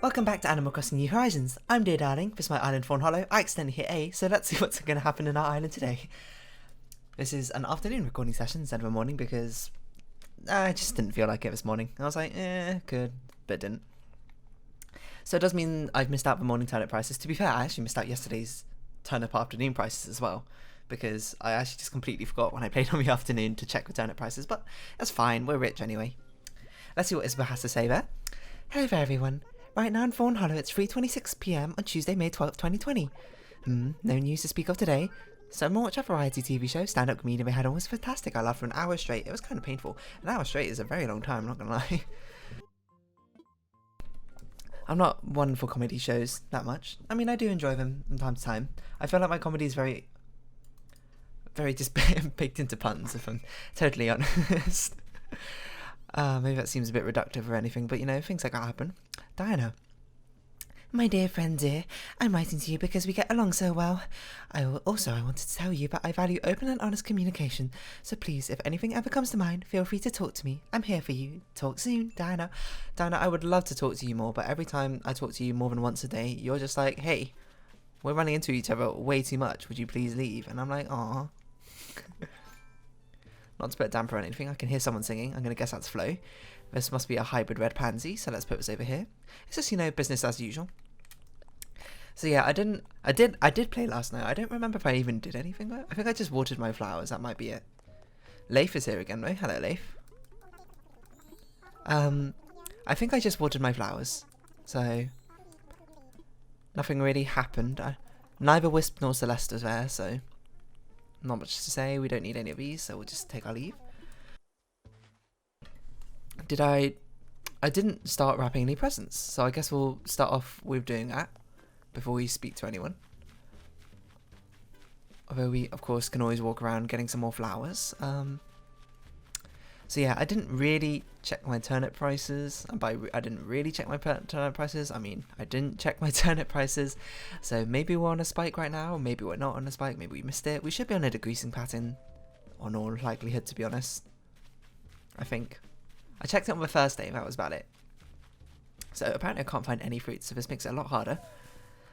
Welcome back to Animal Crossing New Horizons. I'm Dear Darling, this is my island Fawnhollow. I accidentally hit A, so let's see what's going to happen in our island today. This is an afternoon recording session instead of a morning because I just didn't feel like it this morning. I was like, could, but didn't. So it does mean I've missed out the morning turnip prices. To be fair, I actually missed out yesterday's turnip afternoon prices as well, because I actually just completely forgot when I played on the afternoon to check the turnip prices, but that's fine, we're rich anyway. Let's see what Isabel has to say there. Hello there everyone. Right now in Fawnhollow it's 3:26 PM on Tuesday, May 12th, 2020. No news to speak of today. So more watch a variety TV show, stand-up comedian we had on was fantastic. I laughed for an hour straight. It was kind of painful. An hour straight is a very long time, I'm not gonna lie. I'm not one for comedy shows that much. I mean, I do enjoy them from time to time. I feel like my comedy is very just baked into puns, if I'm totally honest. Maybe that seems a bit reductive or anything, but you know, things like that happen. Diana. My dear friend dear, I'm writing to you because we get along so well. I wanted to tell you that I value open and honest communication, so please, if anything ever comes to mind, feel free to talk to me. I'm here for you. Talk soon, Diana. Diana, I would love to talk to you more, but every time I talk to you more than once a day, you're just like, hey, we're running into each other way too much, would you please leave? And I'm like, aw. Not to put a damper on anything, I can hear someone singing. I'm going to guess that's Flo. This must be a hybrid red pansy, so let's put this over here. It's just, you know, business as usual. So yeah, I did play last night. I don't remember if I even did anything though. I think I just watered my flowers, that might be it. Leif is here again though. Hello, Leif. I think I just watered my flowers. So nothing really happened. Neither Wisp nor Celeste was there, so not much to say. We don't need any of these, so we'll just take our leave. I didn't start wrapping any presents, so I guess we'll start off with doing that before we speak to anyone. Although we, of course, can always walk around getting some more flowers. So yeah, I didn't really check my turnip prices. And by I didn't really check my turnip prices, I mean I didn't check my turnip prices. So maybe we're on a spike right now, or maybe we're not on a spike, maybe we missed it. We should be on a decreasing pattern, on all likelihood, to be honest. I think. I checked it on the first day, that was about it. So apparently I can't find any fruits, so this makes it a lot harder.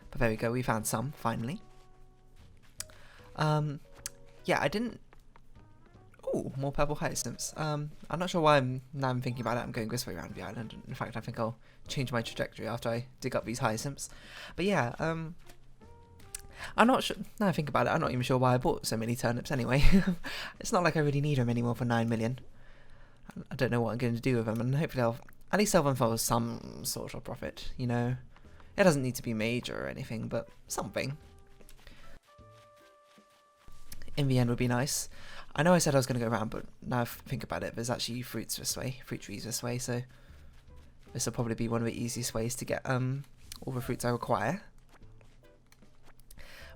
But there we go, we found some, finally. Yeah, I didn't... Ooh, more purple hyacinths. I'm not sure why now I'm thinking about it, I'm going this way around the island. In fact, I think I'll change my trajectory after I dig up these hyacinths. But yeah, I'm not sure, now I think about it, I'm not even sure why I bought so many turnips anyway. It's not like I really need them anymore for 9 million. I don't know what I'm going to do with them, and hopefully I'll at least sell them for some sort of profit, you know. It doesn't need to be major or anything, but something. In the end would be nice. I know I said I was going to go around, but now I think about it, there's actually fruit trees this way, so this will probably be one of the easiest ways to get all the fruits I require.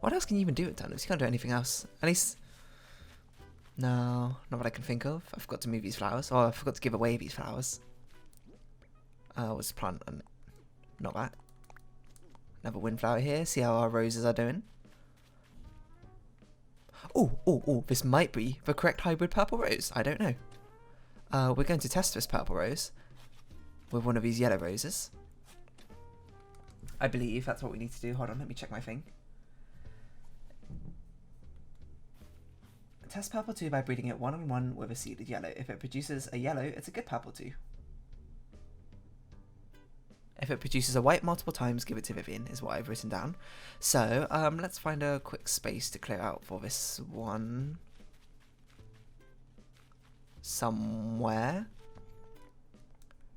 What else can you even do with turnips? You can't do anything else. At least... No, not what I can think of. I forgot to move these flowers. Oh, I forgot to give away these flowers. What's the plant? Not that. Another windflower here. See how our roses are doing. Oh, this might be the correct hybrid purple rose. I don't know. We're going to test this purple rose with one of these yellow roses. I believe that's what we need to do. Hold on, let me check my thing. Test purple 2 by breeding it 1-on-1 with a seeded yellow. If it produces a yellow, it's a good purple 2. If it produces a white multiple times, give it to Vivian, is what I've written down. So, let's find a quick space to clear out for this one. Somewhere.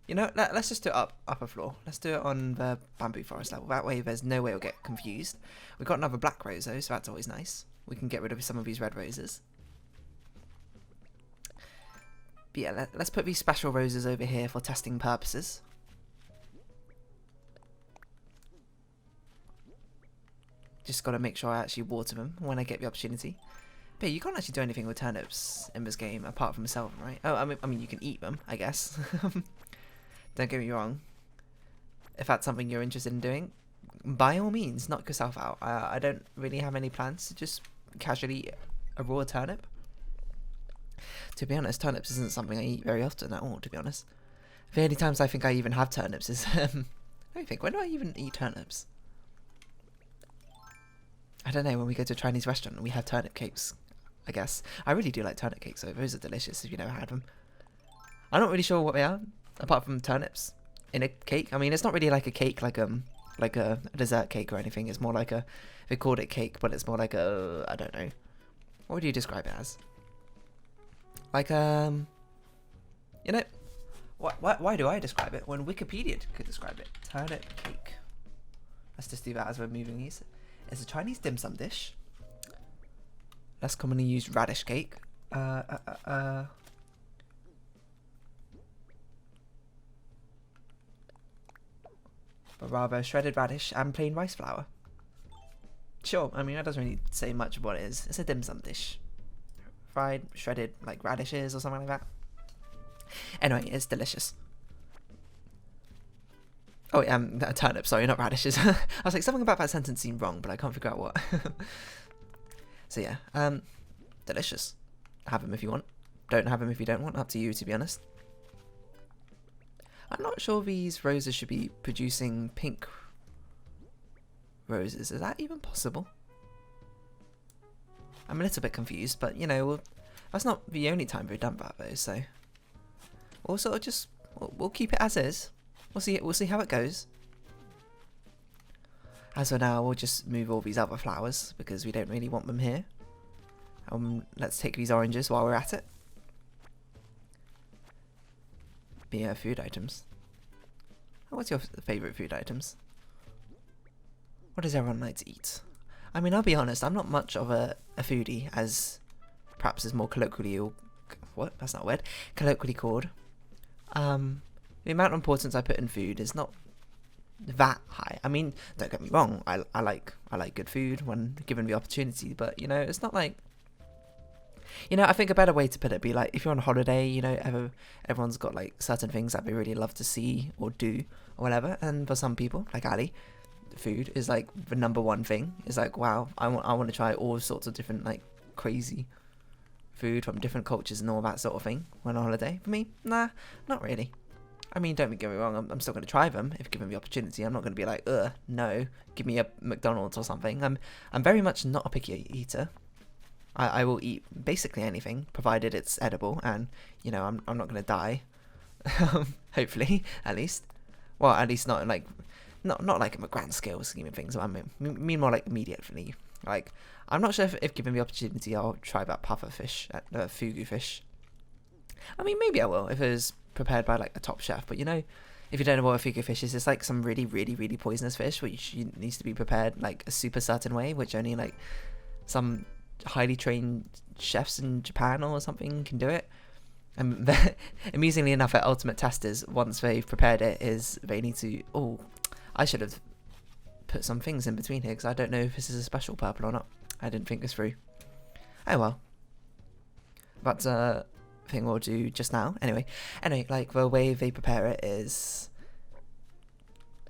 You know, let's just do it upper floor. Let's do it on the bamboo forest level. That way there's no way it'll get confused. We've got another black rose though, so that's always nice. We can get rid of some of these red roses. But yeah, let's put these special roses over here for testing purposes. Just got to make sure I actually water them when I get the opportunity. But yeah, you can't actually do anything with turnips in this game apart from sell them, right? Oh, I mean you can eat them, I guess. Don't get me wrong. If that's something you're interested in doing, by all means, knock yourself out. I don't really have any plans to just casually eat a raw turnip. To be honest, turnips isn't something I eat very often at all, to be honest. The only times I think I even have turnips is Let me think, when do I even eat turnips? I don't know, when we go to a Chinese restaurant and we have turnip cakes, I guess. I really do like turnip cakes though, those are delicious if you've never had them. I'm not really sure what they are, apart from turnips in a cake. I mean, it's not really like a cake, like a dessert cake or anything. It's more like a, they called it cake, but it's more like a, I don't know. What would you describe it as? Like, you know, why do I describe it when Wikipedia could describe it? Turnip cake. Let's just do that as we're moving these. It's a Chinese dim sum dish. Less commonly used radish cake. But rather shredded radish and plain rice flour. Sure, I mean that doesn't really say much of what it is. It's a dim sum dish. Fried, shredded, like radishes or something like that. Anyway, it's delicious. Oh, turnip, sorry, not radishes. I was like, something about that sentence seemed wrong, but I can't figure out what. So yeah, delicious. Have them if you want. Don't have them if you don't want. Up to you, to be honest. I'm not sure these roses should be producing pink roses. Is that even possible? I'm a little bit confused, but you know, that's not the only time we've done that though, so we'll sort of just we'll keep it as is. We'll see how it goes. As for now, we'll just move all these other flowers because we don't really want them here. Let's take these oranges while we're at it. The food items. What's your favourite food items? What does everyone like to eat? I mean, I'll be honest, I'm not much of a foodie, as perhaps is more colloquially, what? That's not a word. Colloquially called. The amount of importance I put in food is not that high. I mean, don't get me wrong, I like good food when given the opportunity, but you know, it's not like, you know, I think a better way to put it would be like, if you're on a holiday, you know, everyone's got like certain things that they really love to see or do or whatever, and for some people, like Ali, food is like the #1 thing. It's like, wow, I want to try all sorts of different like crazy food from different cultures and all that sort of thing when on holiday. For me, nah, not really. I mean, don't get me wrong, I'm still going to try them if given the opportunity. I'm not going to be like, no, give me a McDonald's or something. I'm very much not a picky eater. I will eat basically anything, provided it's edible, and, you know, I'm not going to die. Hopefully, at least. Well, at least not like, not like a grand scale scheme of things. I mean more like immediately. Like, I'm not sure if given the opportunity, I'll try that puffer fish, fugu fish. I mean, maybe I will if it was prepared by like a top chef, but you know, if you don't know what a fugu fish is, it's like some really poisonous fish which needs to be prepared like a super certain way, which only like some highly trained chefs in Japan or something can do it. And amusingly enough, at ultimate testers, once they've prepared it, is they need to, oh, I should have put some things in between here because I don't know if this is a special purple or not. I didn't think this through. Oh well, that's a thing we'll do just now. Anyway, like the way they prepare it is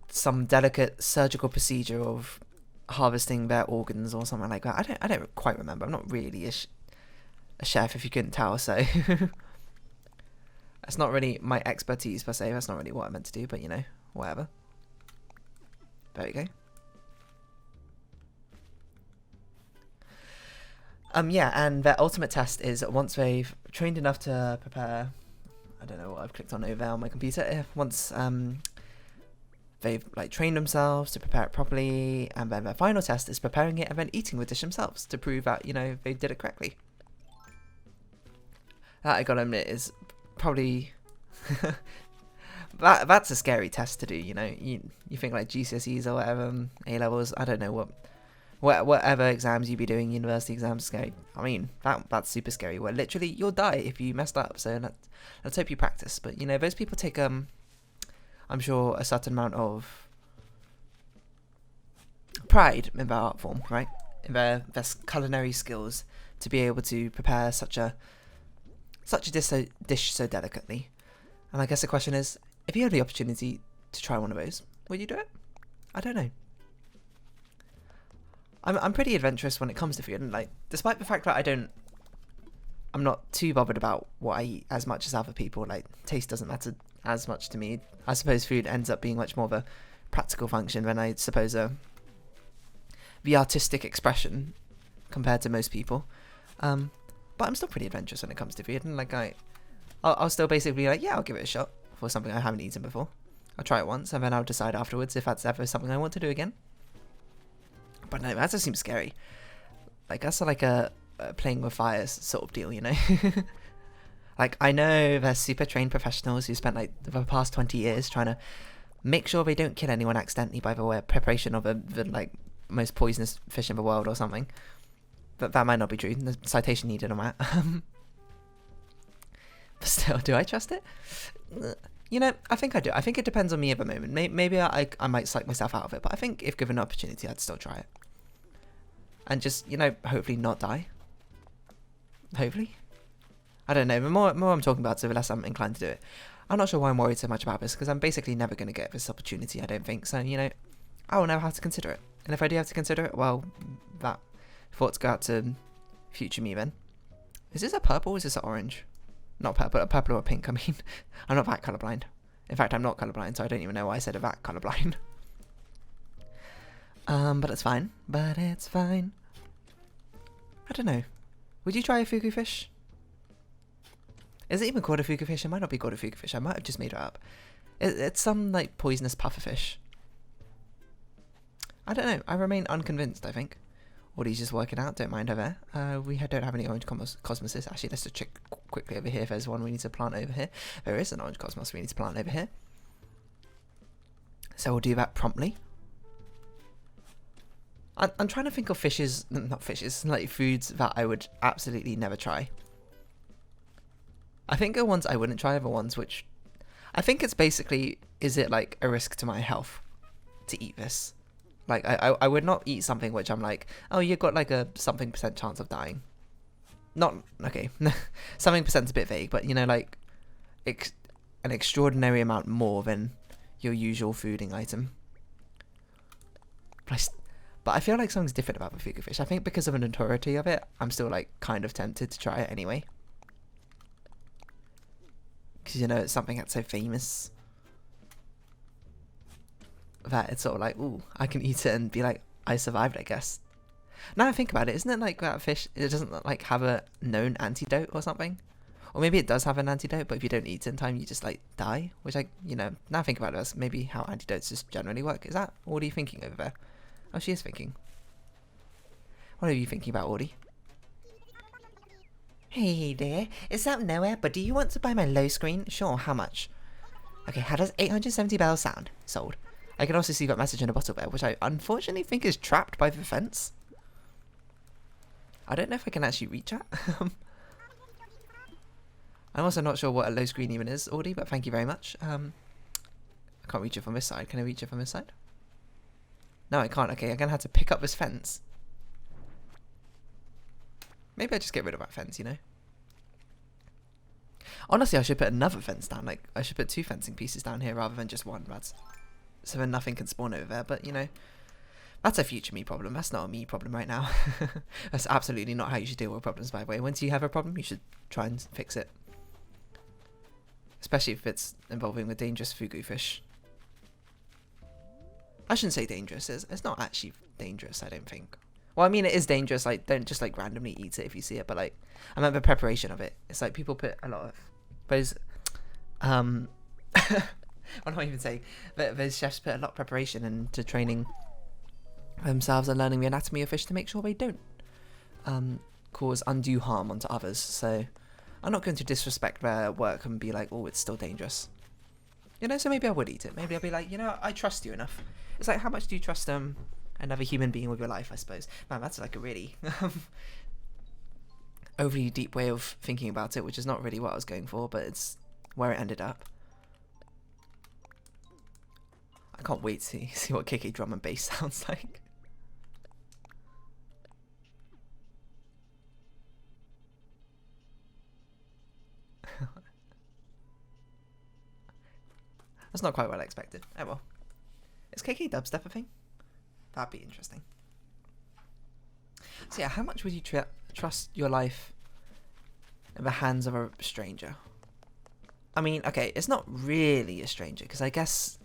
some delicate surgical procedure of harvesting their organs or something like that. I don't quite remember. I'm not really a chef, if you couldn't tell, so that's not really my expertise per se. That's not really what I meant to do, but you know, whatever. There we go. Yeah, and their ultimate test is once they've trained enough to prepare, I don't know what I've clicked on over there on my computer, once they've like trained themselves to prepare it properly, and then their final test is preparing it and then eating the dish themselves to prove that, you know, they did it correctly. That, I gotta admit, is probably that's a scary test to do, you know. You think like GCSEs or whatever, A-levels, I don't know whatever exams you be doing, university exams, scary. I mean, that's super scary, where literally you'll die if you messed up, so let's hope you practice. But you know, those people take I'm sure a certain amount of pride in their art form, right? In their culinary skills to be able to prepare such a dish so delicately. And I guess the question is, if you had the opportunity to try one of those, would you do it? I don't know. I'm pretty adventurous when it comes to food, and like, despite the fact that I'm not too bothered about what I eat as much as other people. Like, taste doesn't matter as much to me. I suppose food ends up being much more of a practical function than I suppose the artistic expression compared to most people. But I'm still pretty adventurous when it comes to food, and like I'll still basically be like, yeah, I'll give it a shot for something I haven't eaten before. I'll try it once, and then I'll decide afterwards if that's ever something I want to do again. But no, that just seems scary. Like that's like a playing with fires sort of deal, you know. Like I know there's super trained professionals who spent like the past 20 years trying to make sure they don't kill anyone accidentally by the way preparation of the like most poisonous fish in the world or something. That might not be true. There's citation needed on that. But still, do I trust it? You know, I think I do. I think it depends on me at the moment. Maybe I might psych myself out of it, but I think if given an opportunity, I'd still try it. And just, you know, hopefully not die. Hopefully. I don't know. The more I'm talking about it, the less I'm inclined to do it. I'm not sure why I'm worried so much about this, because I'm basically never going to get this opportunity, I don't think. So, you know, I will never have to consider it. And if I do have to consider it, well, that thoughts go out to future me then. Is this a purple or is this an orange? Not purple, a purple or a pink, I mean. I'm not that colourblind. In fact, I'm not colourblind, so I don't even know why I said that colourblind. But it's fine. But it's fine. I don't know. Would you try a fugu fish? Is it even called a fugu fish? It might not be called a fugu fish. I might have just made it up. It's some, like, poisonous pufferfish. I don't know. I remain unconvinced, I think. Audie's just working out. Don't mind her there. We don't have any orange cosmoses. Actually, let's just check quickly over here if there's one we need to plant over here. There is an orange cosmos we need to plant over here. So we'll do that promptly. I'm trying to think of fishes, not fishes, like foods that I would absolutely never try. I think the ones I wouldn't try are the ones which... I think it's basically, is it like a risk to my health to eat this? Like, I would not eat something which I'm like, oh, you've got like a something % chance of dying. Not, okay, something % is a bit vague, but you know, like, an extraordinary amount more than your usual fooding item. But I feel like something's different about the fugu fish. I think because of the notoriety of it, I'm still like kind of tempted to try it anyway. Because, you know, it's something that's so famous that it's sort of like, ooh, I can eat it and be like, I survived, I guess. Now I think about it, isn't it like that fish, it doesn't like have a known antidote or something? Or maybe it does have an antidote, but if you don't eat it in time, you just like die. Which I, you know, now I think about it, that's maybe how antidotes just generally work. Is that Audie thinking over there? Oh, she is thinking. What are you thinking about, Audie? Hey there, it's out nowhere, but do you want to buy my low screen? Sure, how much? Okay, how does 870 bells sound? Sold. I can also see that message in a bottle there, which I unfortunately think is trapped by the fence. I don't know if I can actually reach it. I'm also not sure what a low screen even is, Audie, but thank you very much. I can't reach it from this side. Can I reach it from this side? No, I can't. Okay, I'm going to have to pick up this fence. Maybe I just get rid of that fence, you know? Honestly, I should put another fence down. Like, I should put 2 fencing pieces down here rather than just one. So then nothing can spawn over there. But, you know, that's a future me problem. That's not a me problem right now. That's absolutely not how you should deal with problems, by the way. Once you have a problem, you should try and fix it. Especially if it's involving the dangerous fugu fish. I shouldn't say dangerous. It's not actually dangerous, I don't think. Well, I mean, it is dangerous. Like, don't just like randomly eat it if you see it. But like, I meant the preparation of it. It's like people put a lot of those. What am I even saying? Those chefs put a lot of preparation into training themselves and learning the anatomy of fish to make sure they don't cause undue harm onto others. So I'm not going to disrespect their work and be like, oh, it's still dangerous. You know, so maybe I would eat it. Maybe I'll be like, you know, I trust you enough. It's like, how much do you trust another human being with your life, I suppose? Man, that's like a really overly deep way of thinking about it, which is not really what I was going for, but it's where it ended up. I can't wait to see what KK drum and bass sounds like. That's not quite what I expected. Oh well. Is KK dubstep a thing? That'd be interesting. So yeah, how much would you trust your life in the hands of a stranger? I mean, okay, it's not really a stranger, because I guess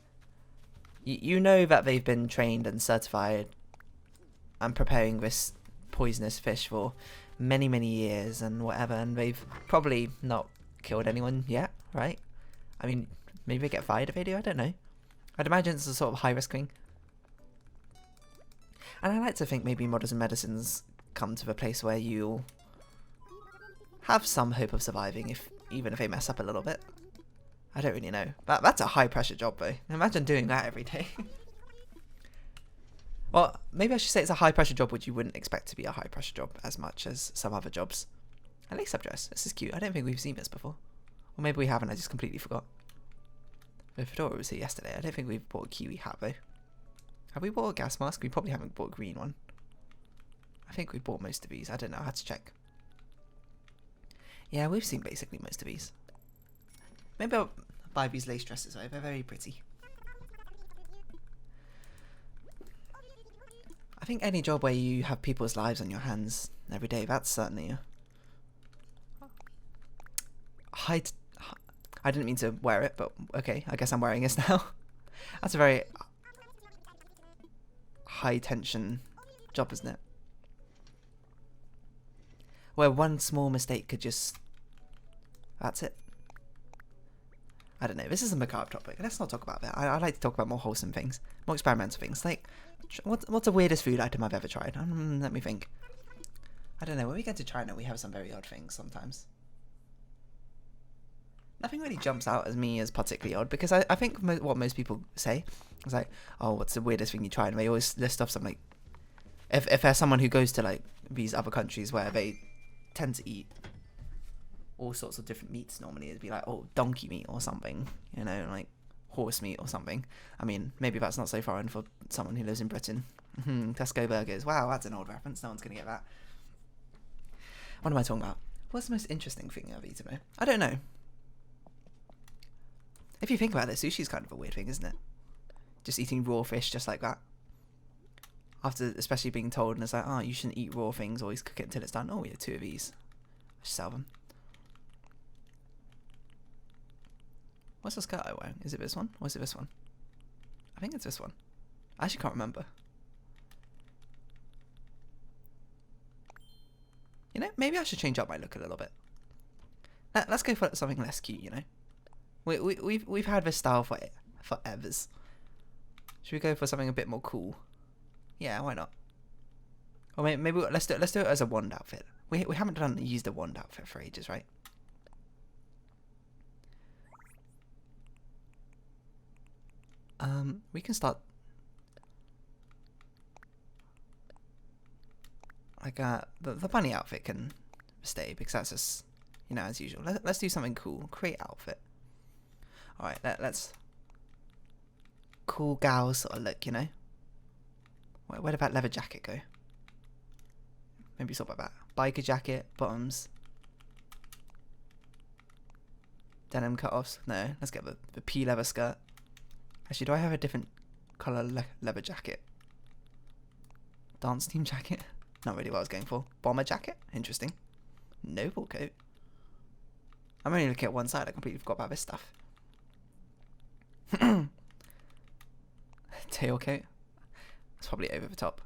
You know that they've been trained and certified and preparing this poisonous fish for many, many years and whatever, and they've probably not killed anyone yet, right? I mean, maybe they get fired if they do, I don't know. I'd imagine it's a sort of high-risk thing. And I like to think maybe modern medicines come to the place where you'll have some hope of surviving, even if they mess up a little bit. I don't really know. That's a high-pressure job, though. Imagine doing that every day. Well, maybe I should say it's a high-pressure job which you wouldn't expect to be a high-pressure job as much as some other jobs. I like subdress. This is cute. I don't think we've seen this before. Or maybe we haven't, I just completely forgot. The fedora was here yesterday. I don't think we've bought a kiwi hat, though. Have we bought a gas mask? We probably haven't bought a green one. I think we bought most of these. I don't know. I had to check. Yeah, we've seen basically most of these. Maybe I'll buy these lace dresses, though. They're very pretty. I think any job where you have people's lives on your hands every day, that's certainly a high... I didn't mean to wear it, but okay, I guess I'm wearing this now. That's a very high tension job, isn't it? Where one small mistake could just... That's it. I don't know, this is a macabre topic. Let's not talk about that. I like to talk about more wholesome things, more experimental things. Like, what's the weirdest food item I've ever tried? Let me think. I don't know, when we get to China, we have some very odd things sometimes. Nothing really jumps out as me as particularly odd, because I think what most people say is like, oh, what's the weirdest thing you tried? And they always list off something like, if there's someone who goes to like these other countries where they tend to eat all sorts of different meats, normally it'd be like, oh, donkey meat or something, you know, like horse meat or something. I mean, maybe that's not so foreign for someone who lives in Britain. Tesco burgers. Wow, that's an old reference. No one's going to get that. What am I talking about? What's the most interesting thing I've eaten, though? I don't know. If you think about it, sushi's kind of a weird thing, isn't it? Just eating raw fish just like that. After especially being told, and it's like, oh, you shouldn't eat raw things, always cook it until it's done. Oh, we have 2 of these. I should sell them. What's the skirt I'm wearing? Is it this one? Or is it this one? I think it's this one. I actually can't remember. You know, maybe I should change up my look a little bit. Let's go for something less cute, you know? We've had this style for evers. Should we go for something a bit more cool? Yeah, why not? Or maybe let's do it as a wand outfit. We haven't used a wand outfit for ages, right? We can start like the bunny outfit can stay because that's just, you know, as usual. Let's do something cool. Create outfit. All right, let's cool gal sort of look, you know. Where did that leather jacket go? Maybe sort of like that. Biker jacket, bottoms, denim cut-offs. No, let's get the pea leather skirt. Actually, do I have a different colour leather jacket? Dance team jacket? Not really what I was going for. Bomber jacket? Interesting. Noble coat. I'm only looking at one side. I completely forgot about this stuff. Tail coat. It's probably over the top.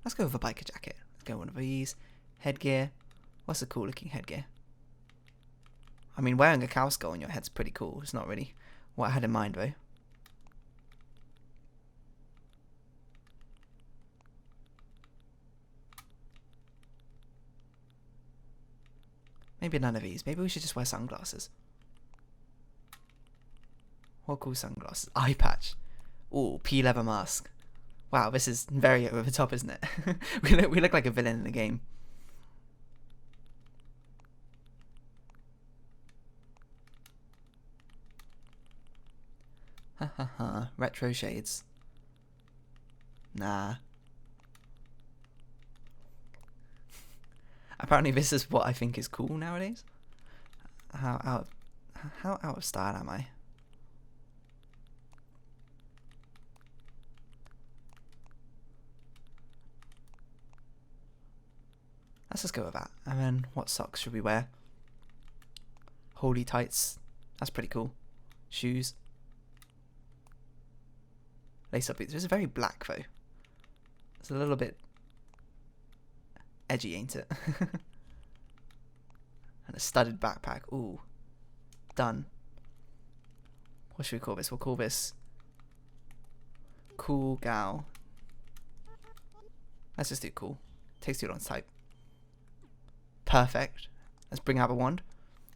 Let's go with a biker jacket. Let's go with one of these. Headgear. What's a cool looking headgear? I mean, wearing a cow skull on your head's pretty cool. It's not really what I had in mind, though. Maybe none of these. Maybe we should just wear sunglasses. What cool sunglasses? Eye patch. Ooh, pea leather mask. Wow, this is very over the top, isn't it? we look like a villain in the game. Ha ha ha. Retro shades. Nah. Apparently this is what I think is cool nowadays. How out of style am I? Let's just go with that. And then what socks should we wear? Holy tights. That's pretty cool. Shoes. Lace up boots. It's very black though. It's a little bit edgy, ain't it? And a studded backpack. Ooh. Done. What should we call this? We'll call this Cool Gal. Let's just do cool. Takes too long to type. Perfect. Let's bring out the wand.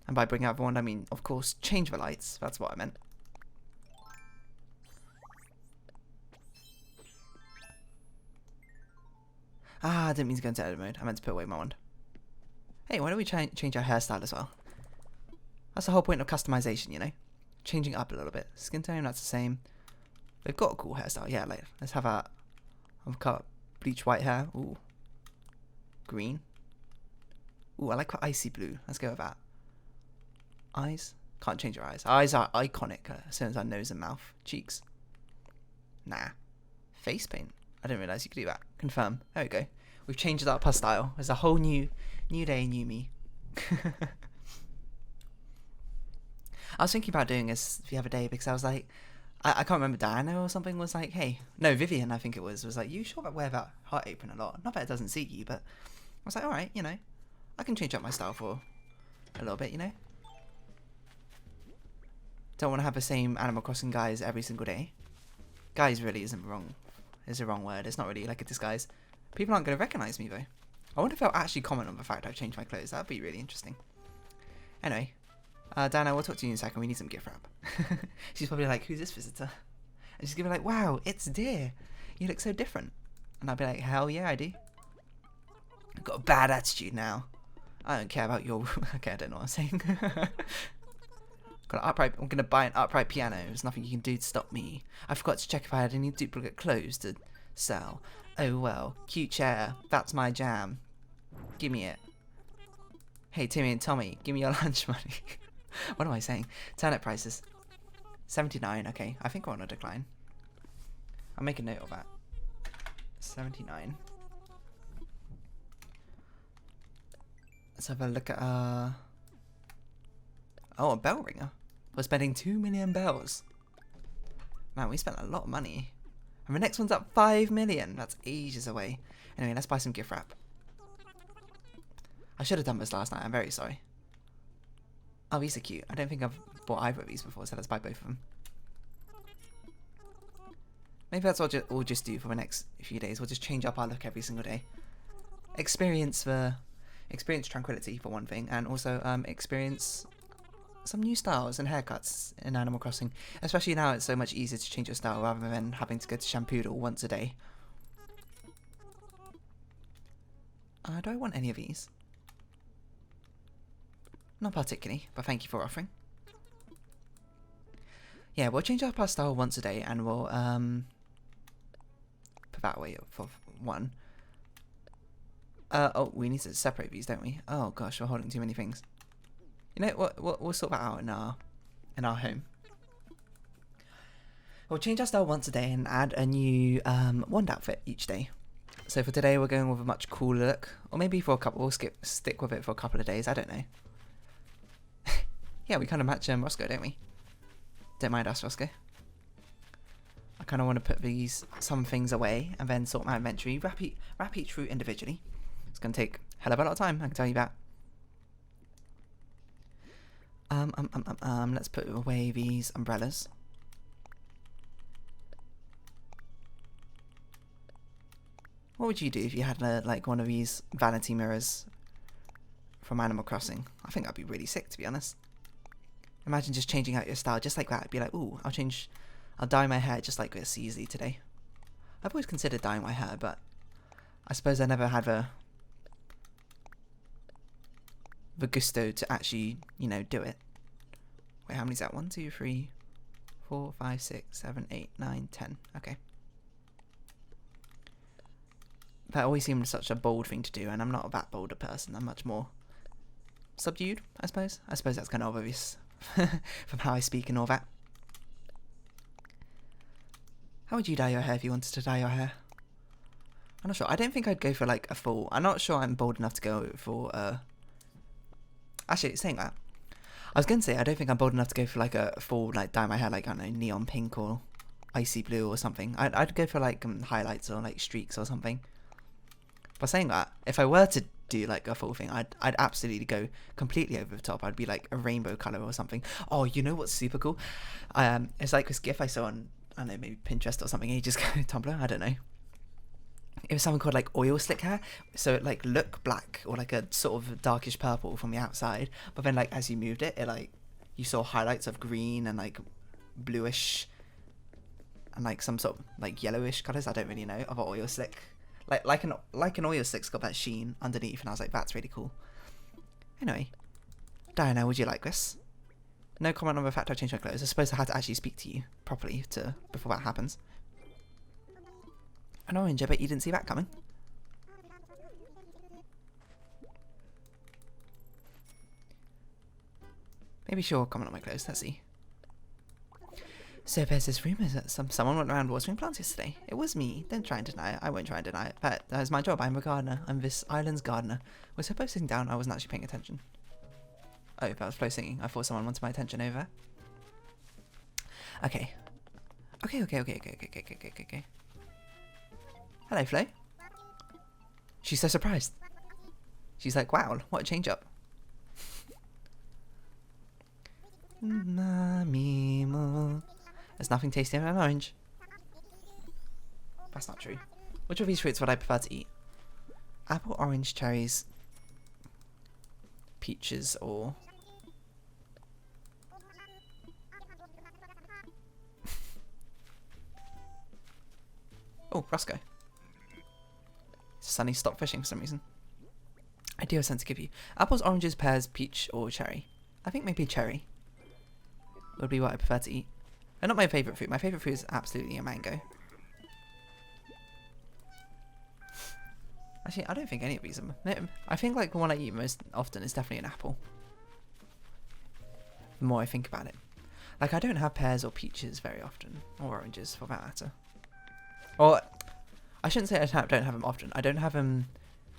And by bring out the wand, I mean, of course, change the lights. That's what I meant. Ah, I didn't mean to go into edit mode. I meant to put away my wand. Hey, why don't we change our hairstyle as well? That's the whole point of customization, you know? Changing it up a little bit. Skin tone, that's the same. They've got a cool hairstyle. Yeah, like, let's have a... I've cut bleach white hair. Ooh. Green. Ooh, I like icy blue. Let's go with that. Eyes? Can't change your eyes. Eyes are iconic as soon as our nose and mouth. Cheeks? Nah. Face paint? I didn't realise you could do that. Confirm. There we go. We've changed up our style. There's a whole new day, new me. I was thinking about doing this the other day because I was like, I can't remember, Diana or something was like, hey, no, Vivian, I think it was like, you sure wear that heart apron a lot? Not that it doesn't suit you, but I was like, alright, you know, I can change up my style for a little bit, you know? Don't want to have the same Animal Crossing guys every single day. Guys really isn't wrong. Is a wrong word. It's not really like a disguise. People aren't going to recognise me though. I wonder if they'll actually comment on the fact I've changed my clothes. That'd be really interesting. Anyway, Dana, we'll talk to you in a second. We need some gift wrap. She's probably like, who's this visitor? And she's going to be like, wow, it's Deer. You look so different. And I'll be like, hell yeah, I do. I've got a bad attitude now. I don't care about your... Okay, I don't know what I'm saying. Got an upright... I'm going to buy an upright piano. There's nothing you can do to stop me. I forgot to check if I had any duplicate clothes to sell. Oh well. Cute chair. That's my jam. Give me it. Hey, Timmy and Tommy, give me your lunch money. What am I saying? Turnip prices. 79. Okay, I think I want to decline. I'll make a note of that. 79. Let's have a look at oh, a bell ringer. We're spending 2 million bells. Man, we spent a lot of money. And the next one's up 5 million. That's ages away. Anyway, let's buy some gift wrap. I should have done this last night. I'm very sorry. Oh, these are cute. I don't think I've bought either of these before, so let's buy both of them. Maybe that's what we'll just do for the next few days. We'll just change up our look every single day. Experience tranquility for one thing, and also experience some new styles and haircuts in Animal Crossing. Especially now it's so much easier to change your style rather than having to go to Shampoo once a day. Do I want any of these? Not particularly, but thank you for offering. Yeah, we'll change up our style once a day, and we'll put that away for one. Oh, we need to separate these, don't we? Oh gosh, we're holding too many things. You know what? We'll sort that out in our home. We'll change our style once a day and add a new wand outfit each day. So for today, we're going with a much cooler look, or maybe for a couple. We'll stick with it for a couple of days. I don't know. Yeah, we kind of match Roscoe, don't we? Don't mind us, Roscoe. I kind of want to put some things away and then sort my inventory, wrap each fruit individually. It's going to take a hell of a lot of time, I can tell you that. Let's put away these umbrellas. What would you do if you had like one of these vanity mirrors from Animal Crossing? I think that'd be really sick, to be honest. Imagine just changing out your style just like that. It'd be like, ooh, I'll dye my hair just like this easily today. I've always considered dyeing my hair, but I suppose I never had the gusto to actually, you know, do it. Wait, how many's that? 1, 2, 3, 4, 5, 6, 7, 8, 9, 10. Okay. That always seemed such a bold thing to do, and I'm not that bold a person. I'm much more subdued, I suppose. I suppose that's kind of obvious from how I speak and all that. How would you dye your hair if you wanted to dye your hair? I'm not sure. I don't think I'd go for like a full... I'm not sure I'm bold enough to go for... Actually, saying that, I was going to say, I don't think I'm bold enough to go for like a full, like, dye my hair like, I don't know, neon pink or icy blue or something. I'd go for like highlights or like streaks or something. But saying that, if I were to do like a full thing, I'd absolutely go completely over the top. I'd be like a rainbow color or something. Oh, you know what's super cool? It's like this GIF I saw on, I don't know, maybe Pinterest or something. Ages ago, Tumblr, I don't know. It was something called like oil slick hair, so it like looked black or like a sort of darkish purple from the outside, but then like as you moved it, like you saw highlights of green and like bluish and like some sort of like yellowish colours. I don't really know, of an oil slick, like an oil slick's got that sheen underneath, and I was like, that's really cool. Anyway, Diana, would you like this? No comment on the fact I changed my clothes. I suppose I had to actually speak to you properly before that happens. An orange, I bet you didn't see that coming. Maybe she'll comment on my clothes, let's see. So there's this rumour that someone went around watering plants yesterday. It was me. Don't try and deny it. I won't try and deny it. But that is my job. I'm a gardener. I'm this island's gardener. Was her post sitting down? I wasn't actually paying attention. Oh, that was Flo singing. I thought someone wanted my attention over. Okay. Okay. Hello, Flo. She's so surprised. She's like, wow, what a change up. There's nothing tastier than an orange. That's not true. Which of these fruits would I prefer to eat? Apple, orange, cherries, peaches, or... Oh, Roscoe. Sunny stopped fishing for some reason. I do have something to give you. Apples, oranges, pears, peach, or cherry. I think maybe cherry would be what I prefer to eat. And not my favourite fruit. My favourite fruit is absolutely a mango. Actually, I don't think any of these are... I think like the one I eat most often is definitely an apple. The more I think about it. Like, I don't have pears or peaches very often. Or oranges, for that matter. Or... I shouldn't say I don't have them often. I don't have them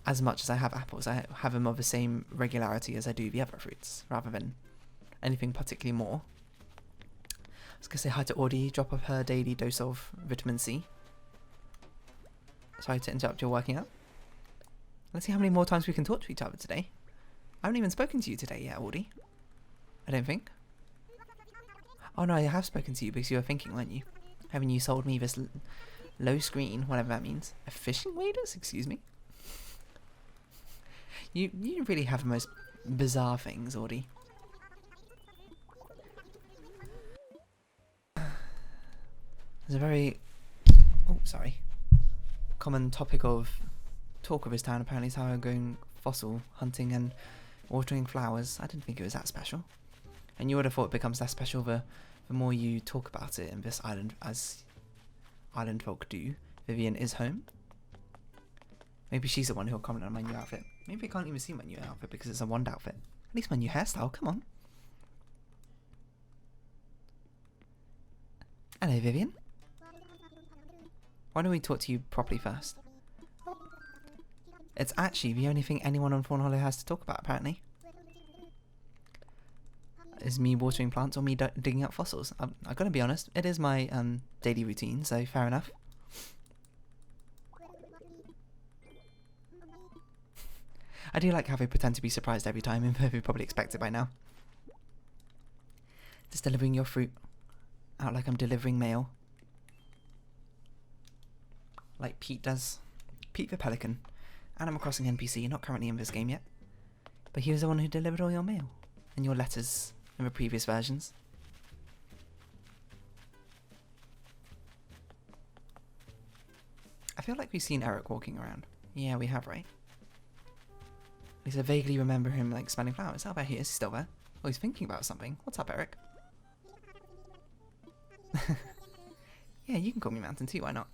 as much as I have apples. I have them of the same regularity as I do the other fruits, rather than anything particularly more. I was going to say hi to Audie, drop off her daily dose of vitamin C. Sorry to interrupt your working out. Let's see how many more times we can talk to each other today. I haven't even spoken to you today yet, Audie. I don't think. Oh no, I have spoken to you because you were thinking, weren't you? Haven't you sold me this... low screen, whatever that means. A fishing waders? Excuse me? You really have the most bizarre things, Audie. There's a very... oh, sorry. Common topic of talk of this town apparently is how I'm going fossil hunting and watering flowers. I didn't think it was that special. And you would have thought it becomes less special the more you talk about it in this island, as... island folk do. Vivian is home. Maybe she's the one who'll comment on my new outfit. Maybe I can't even see my new outfit because it's a wand outfit. At least my new hairstyle, come on. Hello, Vivian. Why don't we talk to you properly first? It's actually the only thing anyone on Fawnhollow has to talk about, apparently. Is me watering plants or me digging up fossils. I'm gonna be honest, it is my daily routine, so fair enough. I do like how they pretend to be surprised every time, even though we probably expect it by now. Just delivering your fruit out like I'm delivering mail. Like Pete does. Pete the Pelican. Animal Crossing NPC, not currently in this game yet. But he was the one who delivered all your mail. And your letters in the previous versions. I feel like we've seen Eric walking around. Yeah, we have, right? At least I vaguely remember him, like, smelling flowers. How about he is still there? Oh, he's thinking about something. What's up, Eric? Yeah, you can call me Mountain too, why not?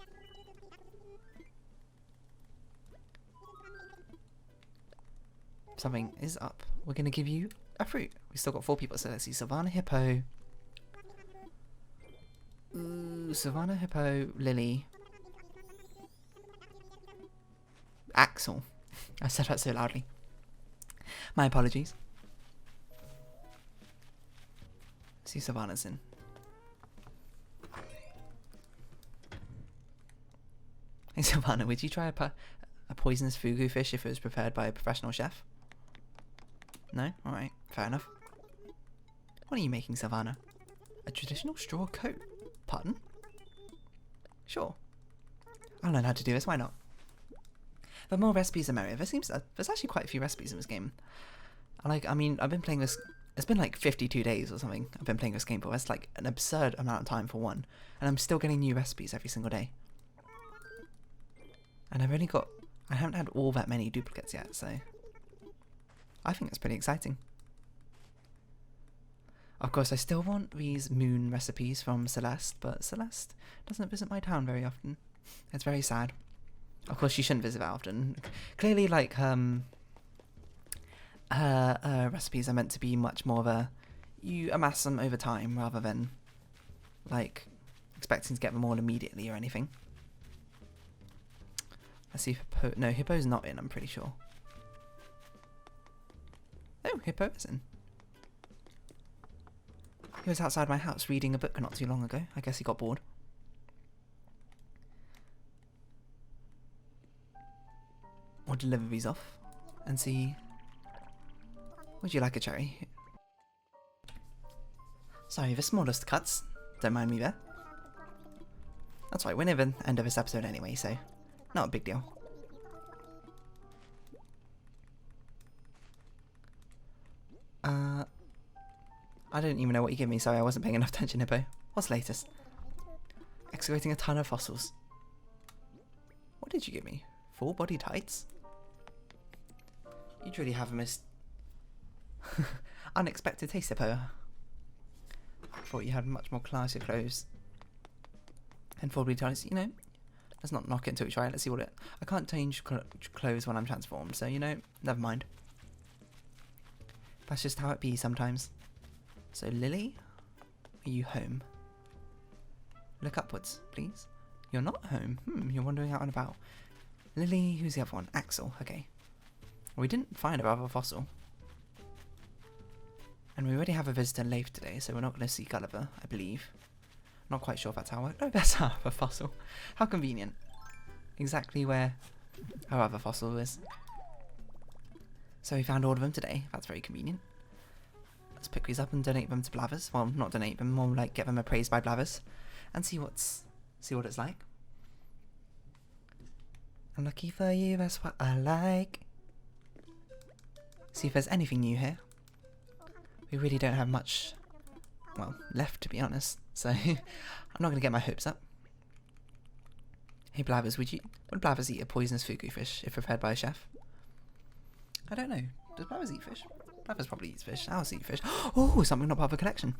Something is up. We're going to give you a fruit. We've still got 4 people, so let's see. Savannah Hippo. Ooh, Savannah Hippo, Lily. Axel. I said that so loudly. My apologies. See Savannah's in. Hey Savannah, would you try a poisonous fugu fish if it was prepared by a professional chef? No? Alright, fair enough. What are you making, Savannah? A traditional straw coat? Pardon? Sure. I'll learn how to do this, why not? The more recipes the merrier. There's actually quite a few recipes in this game. I mean, I've been playing this, it's been like 52 days or something I've been playing this game for. That's like an absurd amount of time for one. And I'm still getting new recipes every single day. And I haven't had all that many duplicates yet, so I think that's pretty exciting. Of course, I still want these moon recipes from Celeste, but Celeste doesn't visit my town very often. It's very sad. Of course, she shouldn't visit that often. Clearly, like, her recipes are meant to be much more of a, you amass them over time rather than, like, expecting to get them all immediately or anything. Let's see if Hippo... No, Hippo's not in, I'm pretty sure. Oh, Hippo is in. He was outside my house reading a book not too long ago. I guess he got bored. We'll deliver these off and see... Would you like a cherry? Sorry, the smallest cuts. Don't mind me there. That's right, we're near the end of this episode anyway, so not a big deal. I don't even know what you gave me, sorry, I wasn't paying enough attention, Hippo. What's latest? Excavating a ton of fossils. What did you give me? Full body tights? You'd really have the most unexpected taste, Hippo. I thought you had much more classier clothes. And full body tights, you know, let's not knock it until we try it, let's see what it... I can't change clothes when I'm transformed, so, you know, never mind. That's just how it be sometimes. So, Lily, are you home? Look upwards, please. You're not home. You're wandering out and about. Lily, who's the other one? Axel, okay. We didn't find another fossil. And we already have a visitor Leif today, so we're not going to see Gulliver, I believe. Not quite sure if that's how it works. No, that's our other fossil. How convenient. Exactly where our other fossil is. So we found all of them today. That's very convenient. Let's pick these up and donate them to Blathers. Well, not donate them, more like get them appraised by Blathers. And see what it's like. I'm lucky for you, that's what I like. See if there's anything new here. We really don't have much, well, left to be honest. So I'm not going to get my hopes up. Hey Blathers, would Blathers eat a poisonous fugu fish if prepared by a chef? I don't know. Does Blathers eat fish? Blathers probably eats fish. Owls eat fish. Oh, something not part of a collection.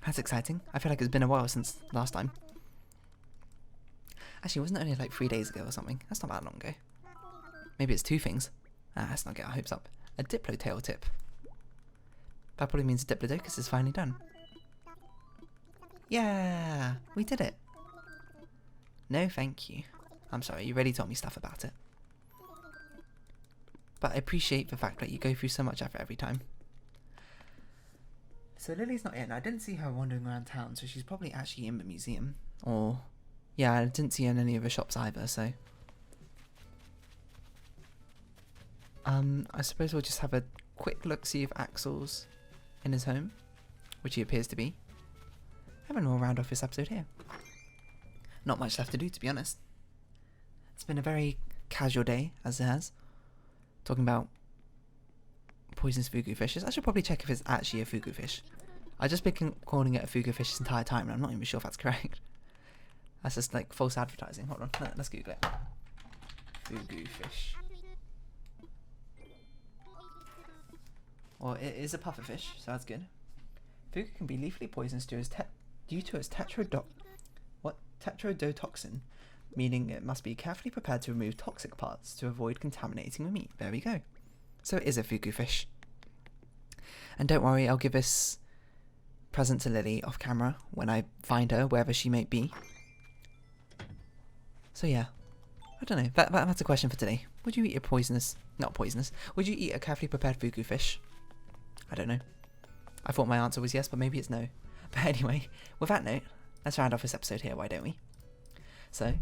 That's exciting. I feel like it's been a while since last time. Actually, wasn't it only like 3 days ago or something? That's not that long ago. Maybe it's two things. Let's not get our hopes up. A Diplotail tip. That probably means Diplodocus is finally done. Yeah, we did it. No, thank you. I'm sorry, you already told me stuff about it. But I appreciate the fact that you go through so much effort every time. So Lily's not in. I didn't see her wandering around town, so she's probably actually in the museum. Or, yeah, I didn't see her in any of the shops either, so... I suppose we'll just have a quick look, see if Axel's in his home, which he appears to be. Having all round off this episode here. Not much left to do, to be honest. It's been a very casual day, as it has. Talking about poisonous fugu fishes. I should probably check if it's actually a fugu fish. I've just been calling it a fugu fish this entire time, and I'm not even sure if that's correct. That's just like false advertising. Hold on, let's Google it. Fugu fish. Well, it is a puffer fish, so that's good. Fugu can be lethally poisonous due to its tetrodotoxin, meaning it must be carefully prepared to remove toxic parts to avoid contaminating the meat. There we go. So it is a fugu fish. And don't worry, I'll give this present to Lily off camera when I find her, wherever she may be. So yeah, I don't know, that's a question for today. Would you eat a would you eat a carefully prepared fugu fish? I don't know. I thought my answer was yes, but maybe it's no. But anyway, with that note, let's round off this episode here, why don't we? So,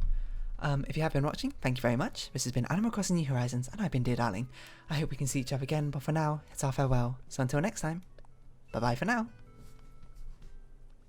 if you have been watching, thank you very much. This has been Animal Crossing New Horizons, and I've been Dear Darling. I hope we can see each other again, but for now, it's our farewell. So until next time, bye bye for now.